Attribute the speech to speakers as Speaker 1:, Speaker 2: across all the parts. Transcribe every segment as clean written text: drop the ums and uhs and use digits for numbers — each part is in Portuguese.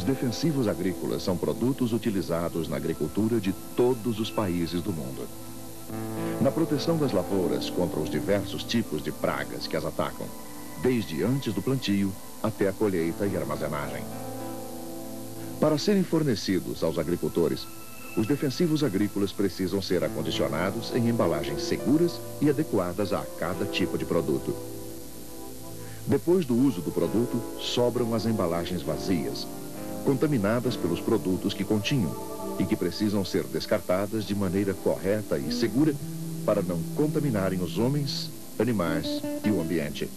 Speaker 1: defensivos agrícolas são produtos utilizados na agricultura de todos os países do mundo. Na proteção das lavouras contra os diversos tipos de pragas que as atacam, desde antes do plantio até a colheita e armazenagem. Para serem fornecidos aos agricultores, os defensivos agrícolas precisam ser acondicionados em embalagens seguras e adequadas a cada tipo de produto. Depois do uso do produto, sobram as embalagens vazias, contaminadas pelos produtos que continham e que precisam ser descartadas de maneira correta e segura para não contaminarem os homens, animais e o ambiente.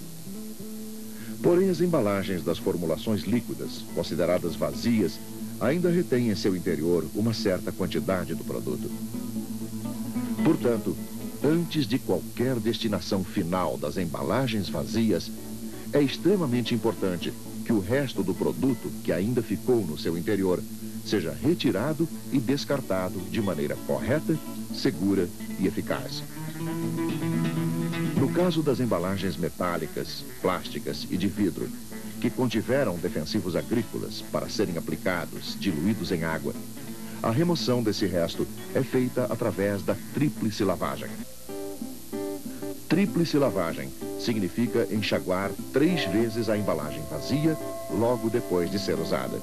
Speaker 1: Porém, as embalagens das formulações líquidas, consideradas vazias, ainda retêm em seu interior uma certa quantidade do produto. Portanto, antes de qualquer destinação final das embalagens vazias, é extremamente importante que o resto do produto que ainda ficou no seu interior seja retirado e descartado de maneira correta, segura e eficaz. No caso das embalagens metálicas, plásticas e de vidro, que contiveram defensivos agrícolas para serem aplicados, diluídos em água, a remoção desse resto é feita através da tríplice lavagem. Tríplice lavagem significa enxaguar 3 vezes a embalagem vazia logo depois de ser usada.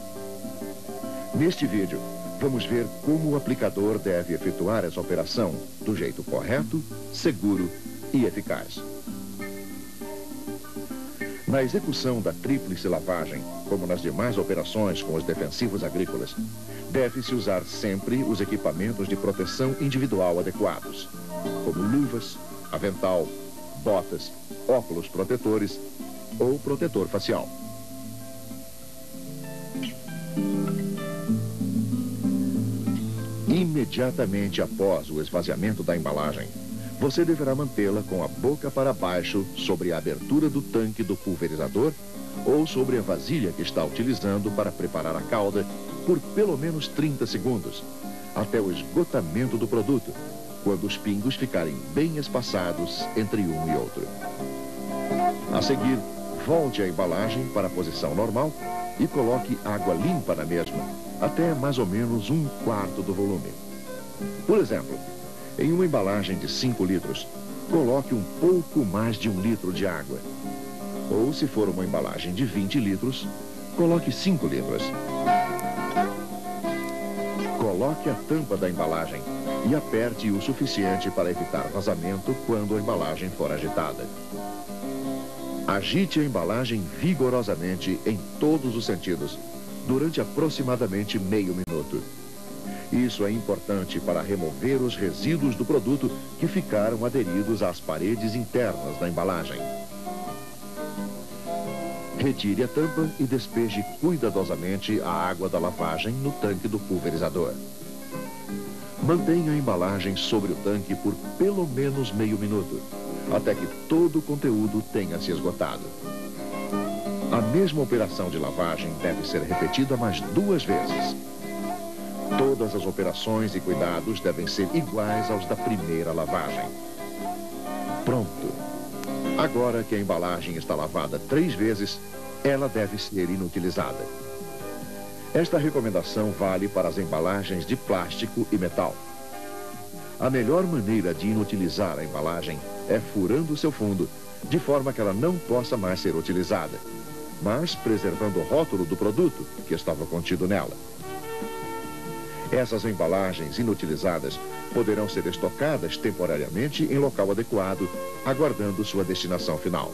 Speaker 1: Neste vídeo, vamos ver como o aplicador deve efetuar essa operação do jeito correto, seguro e eficaz. Na execução da tríplice lavagem, como nas demais operações com os defensivos agrícolas, deve-se usar sempre os equipamentos de proteção individual adequados, como luvas, avental, botas, óculos protetores ou protetor facial. Imediatamente após o esvaziamento da embalagem, você deverá mantê-la com a boca para baixo sobre a abertura do tanque do pulverizador ou sobre a vasilha que está utilizando para preparar a calda por pelo menos 30 segundos, até o esgotamento do produto, quando os pingos ficarem bem espaçados entre um e outro. A seguir, volte a embalagem para a posição normal e coloque água limpa na mesma, até mais ou menos 1/4 do volume. Por exemplo, em uma embalagem de 5 litros, coloque um pouco mais de 1 litro de água. Ou, se for uma embalagem de 20 litros, coloque 5 litros. Coloque a tampa da embalagem e aperte o suficiente para evitar vazamento quando a embalagem for agitada. Agite a embalagem vigorosamente em todos os sentidos, durante aproximadamente meio minuto. Isso é importante para remover os resíduos do produto que ficaram aderidos às paredes internas da embalagem. Retire a tampa e despeje cuidadosamente a água da lavagem no tanque do pulverizador. Mantenha a embalagem sobre o tanque por pelo menos meio minuto, até que todo o conteúdo tenha se esgotado. A mesma operação de lavagem deve ser repetida mais 2 vezes. Todas as operações e cuidados devem ser iguais aos da primeira lavagem. Pronto! Agora que a embalagem está lavada 3 vezes, ela deve ser inutilizada. Esta recomendação vale para as embalagens de plástico e metal. A melhor maneira de inutilizar a embalagem é furando seu fundo, de forma que ela não possa mais ser utilizada, mas preservando o rótulo do produto que estava contido nela. Essas embalagens inutilizadas poderão ser estocadas temporariamente em local adequado, aguardando sua destinação final.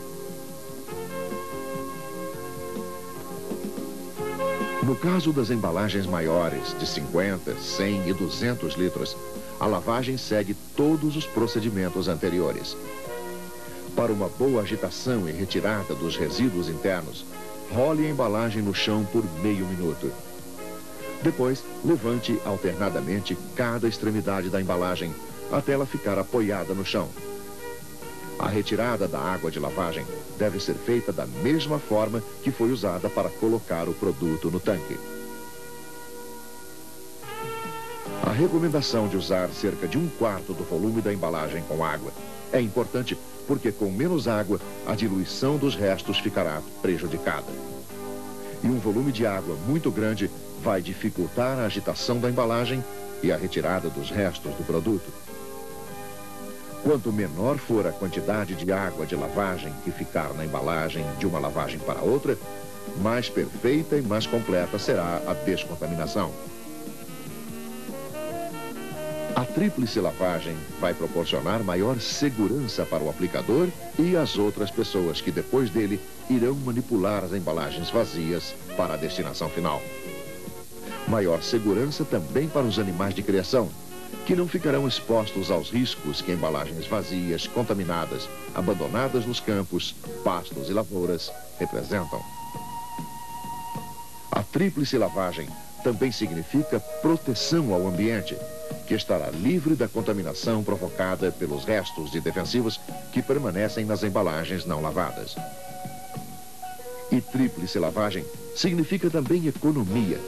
Speaker 1: No caso das embalagens maiores, de 50, 100 e 200 litros, a lavagem segue todos os procedimentos anteriores. Para uma boa agitação e retirada dos resíduos internos, role a embalagem no chão por meio minuto. Depois, levante alternadamente cada extremidade da embalagem até ela ficar apoiada no chão. A retirada da água de lavagem deve ser feita da mesma forma que foi usada para colocar o produto no tanque. A recomendação de usar cerca de 1/4 do volume da embalagem com água é importante porque com menos água, a diluição dos restos ficará prejudicada. e um volume de água muito grande vai dificultar a agitação da embalagem e a retirada dos restos do produto. Quanto menor for a quantidade de água de lavagem que ficar na embalagem de uma lavagem para outra, mais perfeita e mais completa será a descontaminação. A tríplice lavagem vai proporcionar maior segurança para o aplicador e as outras pessoas que depois dele irão manipular as embalagens vazias para a destinação final. Maior segurança também para os animais de criação, que não ficarão expostos aos riscos que embalagens vazias, contaminadas, abandonadas nos campos, pastos e lavouras representam. A tríplice lavagem também significa proteção ao ambiente, que estará livre da contaminação provocada pelos restos de defensivos que permanecem nas embalagens não lavadas. E tríplice lavagem significa também economia,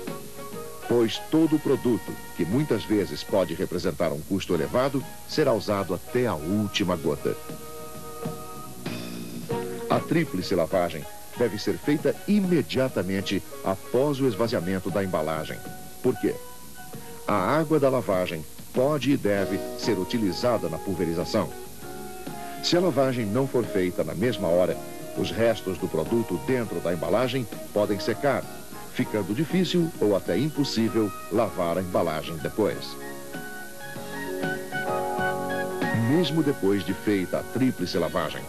Speaker 1: pois todo o produto, que muitas vezes pode representar um custo elevado, será usado até a última gota. A tríplice lavagem deve ser feita imediatamente após o esvaziamento da embalagem. Por quê? A água da lavagem pode e deve ser utilizada na pulverização. Se a lavagem não for feita na mesma hora, os restos do produto dentro da embalagem podem secar, ficando difícil ou até impossível lavar a embalagem depois. Mesmo depois de feita a tríplice lavagem,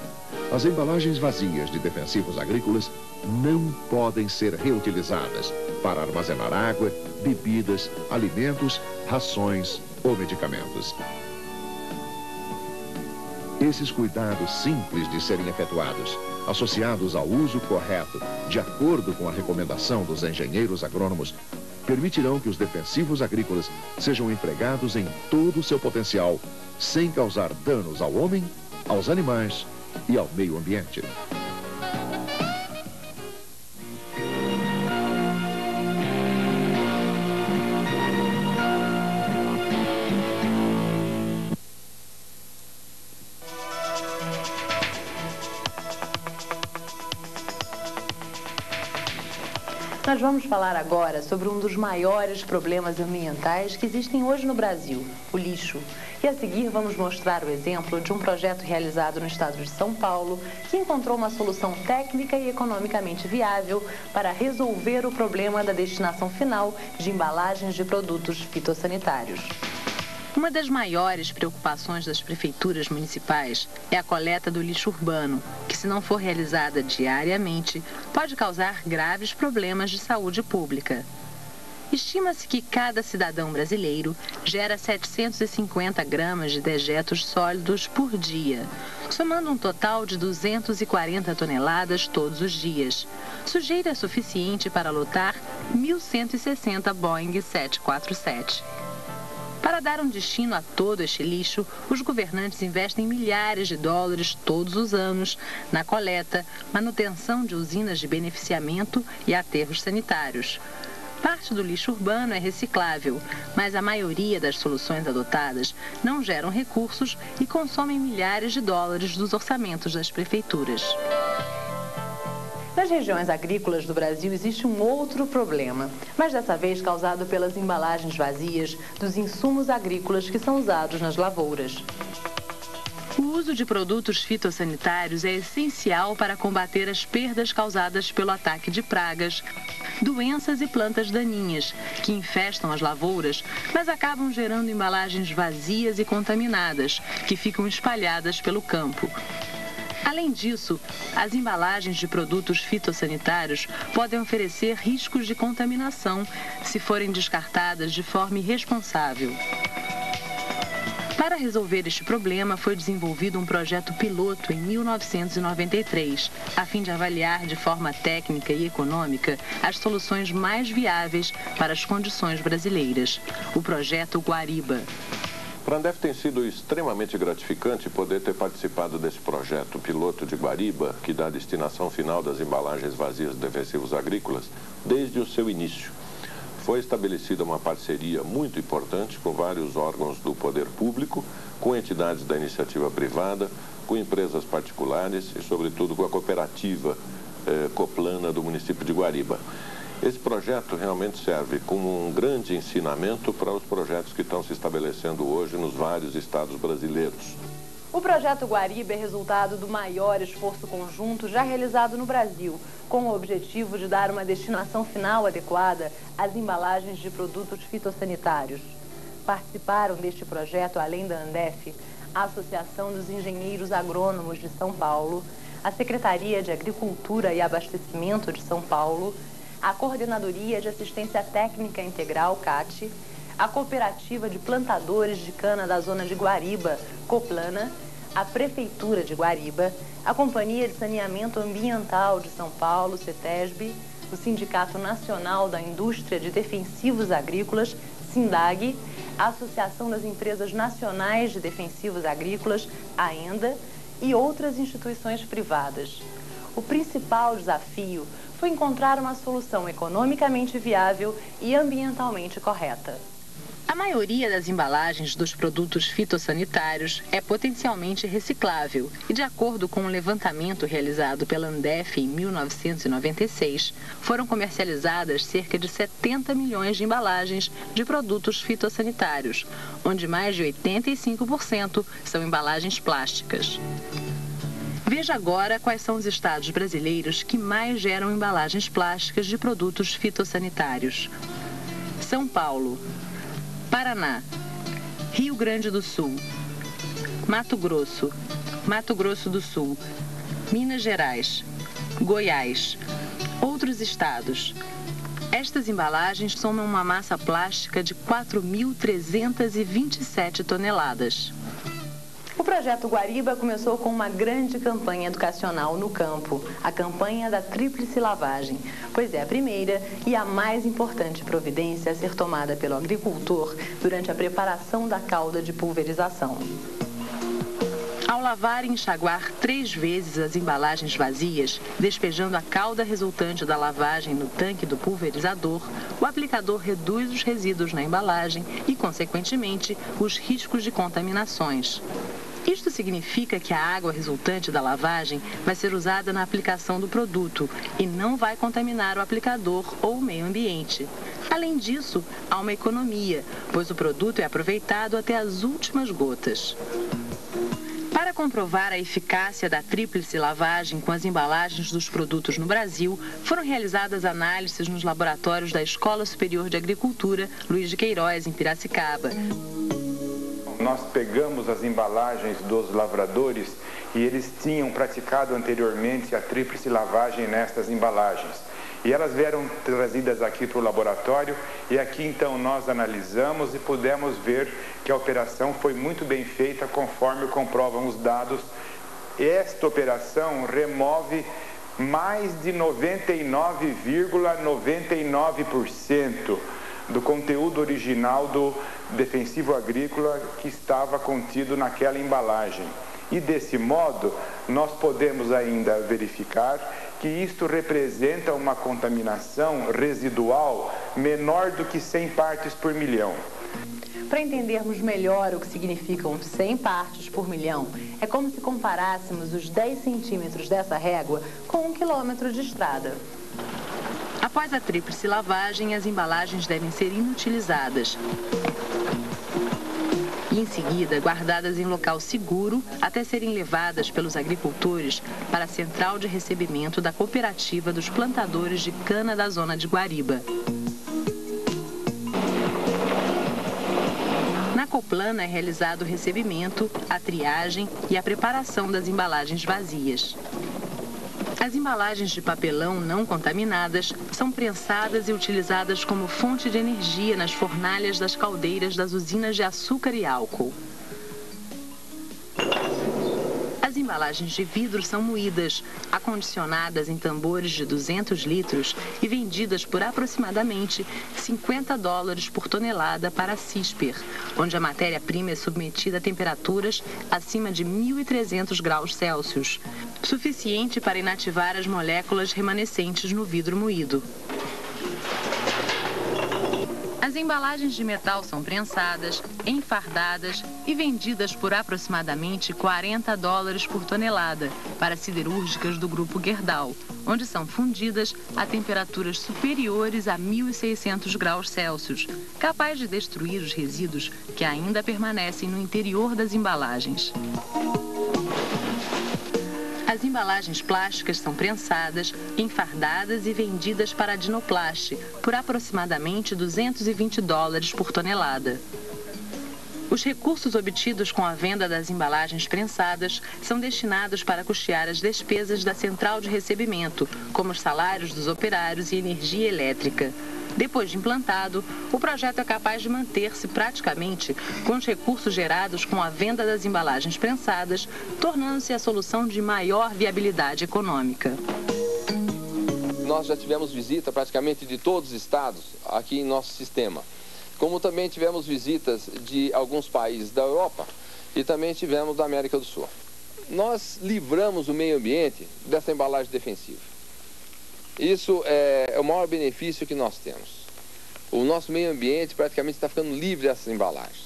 Speaker 1: as embalagens vazias de defensivos agrícolas não podem ser reutilizadas para armazenar água, bebidas, alimentos, rações ou medicamentos. Esses cuidados simples de serem efetuados, associados ao uso correto, de acordo com a recomendação dos engenheiros agrônomos, permitirão que os defensivos agrícolas sejam empregados em todo o seu potencial, sem causar danos ao homem, aos animais e ao meio ambiente.
Speaker 2: Nós vamos falar agora sobre um dos maiores problemas ambientais que existem hoje no Brasil, o lixo. E a seguir vamos mostrar o exemplo de um projeto realizado no estado de São Paulo que encontrou uma solução técnica e economicamente viável para resolver o problema da destinação final de embalagens de produtos fitossanitários. Uma das maiores preocupações das prefeituras municipais é a coleta do lixo urbano, que, se não for realizada diariamente, pode causar graves problemas de saúde pública. Estima-se que cada cidadão brasileiro gera 750 gramas de dejetos sólidos por dia, somando um total de 240 toneladas todos os dias. Sujeira suficiente para lotar 1.160 Boeing 747. Para dar um destino a todo este lixo, os governantes investem milhares de dólares todos os anos na coleta, manutenção de usinas de beneficiamento e aterros sanitários. Parte do lixo urbano é reciclável, mas a maioria das soluções adotadas não geram recursos e consomem milhares de dólares dos orçamentos das prefeituras. Nas regiões agrícolas do Brasil existe um outro problema, mas dessa vez causado pelas embalagens vazias dos insumos agrícolas que são usados nas lavouras. O uso de produtos fitossanitários é essencial para combater as perdas causadas pelo ataque de pragas, doenças e plantas daninhas, que infestam as lavouras, mas acabam gerando embalagens vazias e contaminadas, que ficam espalhadas pelo campo. Além disso, as embalagens de produtos fitossanitários podem oferecer riscos de contaminação se forem descartadas de forma irresponsável. Para resolver este problema, foi desenvolvido um projeto piloto em 1993, a fim de avaliar de forma técnica e econômica as soluções mais viáveis para as condições brasileiras. O projeto Guariba.
Speaker 3: Para a Andef tem sido extremamente gratificante poder ter participado desse projeto piloto de Guariba, que dá a destinação final das embalagens vazias de defensivos agrícolas, desde o seu início. Foi estabelecida uma parceria muito importante com vários órgãos do poder público, com entidades da iniciativa privada, com empresas particulares e, sobretudo, com a cooperativa Coplana do município de Guariba. Esse projeto realmente serve como um grande ensinamento para os projetos que estão se estabelecendo hoje nos vários estados brasileiros.
Speaker 2: O projeto Guariba é resultado do maior esforço conjunto já realizado no Brasil, com o objetivo de dar uma destinação final adequada às embalagens de produtos fitossanitários. Participaram deste projeto, além da Andef, a Associação dos Engenheiros Agrônomos de São Paulo, a Secretaria de Agricultura e Abastecimento de São Paulo, a Coordenadoria de Assistência Técnica Integral, CAT, a Cooperativa de Plantadores de Cana da Zona de Guariba, Coplana, a Prefeitura de Guariba, a Companhia de Saneamento Ambiental de São Paulo, CETESB, o Sindicato Nacional da Indústria de Defensivos Agrícolas, SINDAG, a Associação das Empresas Nacionais de Defensivos Agrícolas, AENDA, e outras instituições privadas. O principal desafio foi encontrar uma solução economicamente viável e ambientalmente correta. A maioria das embalagens dos produtos fitossanitários é potencialmente reciclável e, de acordo com um levantamento realizado pela Andef em 1996, foram comercializadas cerca de 70 milhões de embalagens de produtos fitossanitários, onde mais de 85% são embalagens plásticas. Veja agora quais são os estados brasileiros que mais geram embalagens plásticas de produtos fitossanitários. São Paulo, Paraná, Rio Grande do Sul, Mato Grosso, Mato Grosso do Sul, Minas Gerais, Goiás. Outros estados. Estas embalagens somam uma massa plástica de 4.327 toneladas. O projeto Guariba começou com uma grande campanha educacional no campo, a campanha da tríplice lavagem, pois é a primeira e a mais importante providência a ser tomada pelo agricultor durante a preparação da calda de pulverização. Ao lavar e enxaguar 3 vezes as embalagens vazias, despejando a calda resultante da lavagem no tanque do pulverizador, o aplicador reduz os resíduos na embalagem e, consequentemente, os riscos de contaminações. Isto significa que a água resultante da lavagem vai ser usada na aplicação do produto e não vai contaminar o aplicador ou o meio ambiente. Além disso, há uma economia, pois o produto é aproveitado até as últimas gotas. Para comprovar a eficácia da tríplice lavagem com as embalagens dos produtos no Brasil, foram realizadas análises nos laboratórios da Escola Superior de Agricultura Luiz de Queiroz, em Piracicaba.
Speaker 4: Nós pegamos as embalagens dos lavradores e eles tinham praticado anteriormente a tríplice lavagem nestas embalagens. E elas vieram trazidas aqui para o laboratório e aqui então nós analisamos e pudemos ver que a operação foi muito bem feita conforme comprovam os dados. Esta operação remove mais de 99,99% do conteúdo original do defensivo agrícola que estava contido naquela embalagem. E desse modo, nós podemos ainda verificar que isto representa uma contaminação residual menor do que 100 partes por milhão.
Speaker 2: Para entendermos melhor o que significam 100 partes por milhão, é como se comparássemos os 10 centímetros dessa régua com 1 quilômetro de estrada. Após a tríplice lavagem, as embalagens devem ser inutilizadas e, em seguida, guardadas em local seguro até serem levadas pelos agricultores para a central de recebimento da Cooperativa dos Plantadores de Cana da Zona de Guariba. Na Coplana é realizado o recebimento, a triagem e a preparação das embalagens vazias. As embalagens de papelão não contaminadas são prensadas e utilizadas como fonte de energia nas fornalhas das caldeiras das usinas de açúcar e álcool. As embalagens de vidro são moídas, acondicionadas em tambores de 200 litros e vendidas por aproximadamente $50 por tonelada para a CISPER, onde a matéria-prima é submetida a temperaturas acima de 1.300 graus Celsius, suficiente para inativar as moléculas remanescentes no vidro moído. As embalagens de metal são prensadas, enfardadas e vendidas por aproximadamente $40 por tonelada para siderúrgicas do grupo Gerdau, onde são fundidas a temperaturas superiores a 1.600 graus Celsius, capaz de destruir os resíduos que ainda permanecem no interior das embalagens. As embalagens plásticas são prensadas, enfardadas e vendidas para a Dinoplast por aproximadamente $220 por tonelada. Os recursos obtidos com a venda das embalagens prensadas são destinados para custear as despesas da central de recebimento, como os salários dos operários e energia elétrica. Depois de implantado, o projeto é capaz de manter-se praticamente com os recursos gerados com a venda das embalagens prensadas, tornando-se a solução de maior viabilidade econômica.
Speaker 5: Nós já tivemos visita praticamente de todos os estados aqui em nosso sistema, como também tivemos visitas de alguns países da Europa e também tivemos da América do Sul. Nós livramos o meio ambiente dessa embalagem defensiva. Isso é o maior benefício que nós temos. O nosso meio ambiente praticamente está ficando livre dessas embalagens.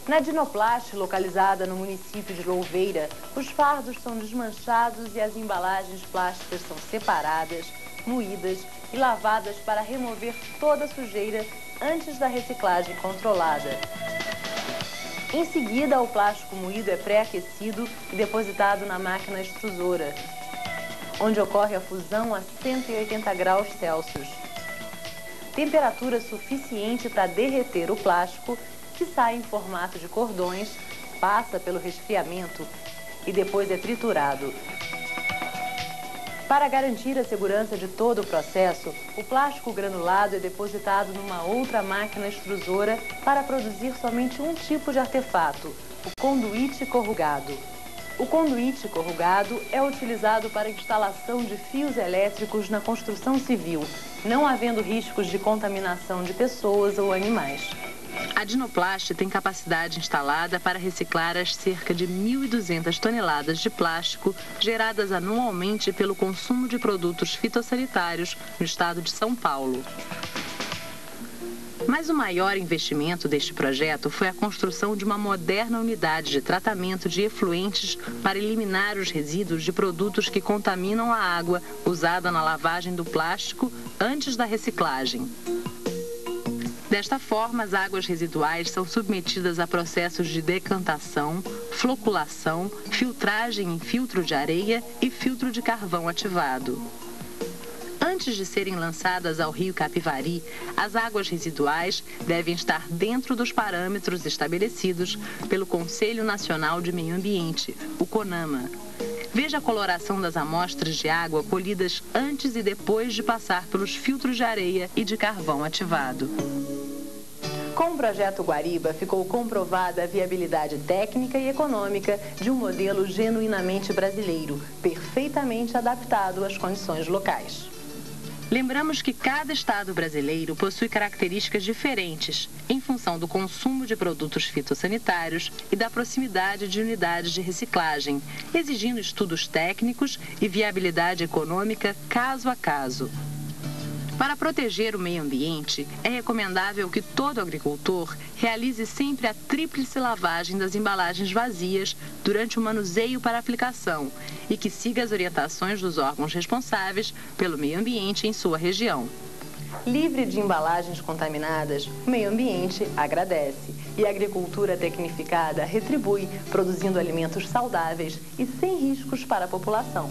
Speaker 2: Na Dinoplast, localizada no município de Louveira, os fardos são desmanchados e as embalagens plásticas são separadas, moídas e lavadas para remover toda a sujeira antes da reciclagem controlada. Em seguida, o plástico moído é pré-aquecido e depositado na máquina extrusora, onde ocorre a fusão a 180 graus Celsius. Temperatura suficiente para derreter o plástico, que sai em formato de cordões, passa pelo resfriamento e depois é triturado. Para garantir a segurança de todo o processo, o plástico granulado é depositado numa outra máquina extrusora para produzir somente um tipo de artefato, o conduíte corrugado. O conduíte corrugado é utilizado para a instalação de fios elétricos na construção civil, não havendo riscos de contaminação de pessoas ou animais. A Dinoplast tem capacidade instalada para reciclar as cerca de 1.200 toneladas de plástico geradas anualmente pelo consumo de produtos fitossanitários no estado de São Paulo. Mas o maior investimento deste projeto foi a construção de uma moderna unidade de tratamento de efluentes para eliminar os resíduos de produtos que contaminam a água usada na lavagem do plástico antes da reciclagem. Desta forma, as águas residuais são submetidas a processos de decantação, floculação, filtragem em filtro de areia e filtro de carvão ativado. Antes de serem lançadas ao rio Capivari, as águas residuais devem estar dentro dos parâmetros estabelecidos pelo Conselho Nacional de Meio Ambiente, o CONAMA. Veja a coloração das amostras de água colhidas antes e depois de passar pelos filtros de areia e de carvão ativado. Com o projeto Guariba, ficou comprovada a viabilidade técnica e econômica de um modelo genuinamente brasileiro, perfeitamente adaptado às condições locais. Lembramos que cada estado brasileiro possui características diferentes em função do consumo de produtos fitossanitários e da proximidade de unidades de reciclagem, exigindo estudos técnicos e viabilidade econômica caso a caso. Para proteger o meio ambiente, é recomendável que todo agricultor realize sempre a tríplice lavagem das embalagens vazias durante o manuseio para aplicação e que siga as orientações dos órgãos responsáveis pelo meio ambiente em sua região. Livre de embalagens contaminadas, o meio ambiente agradece e a agricultura tecnificada retribui, produzindo alimentos saudáveis e sem riscos para a população.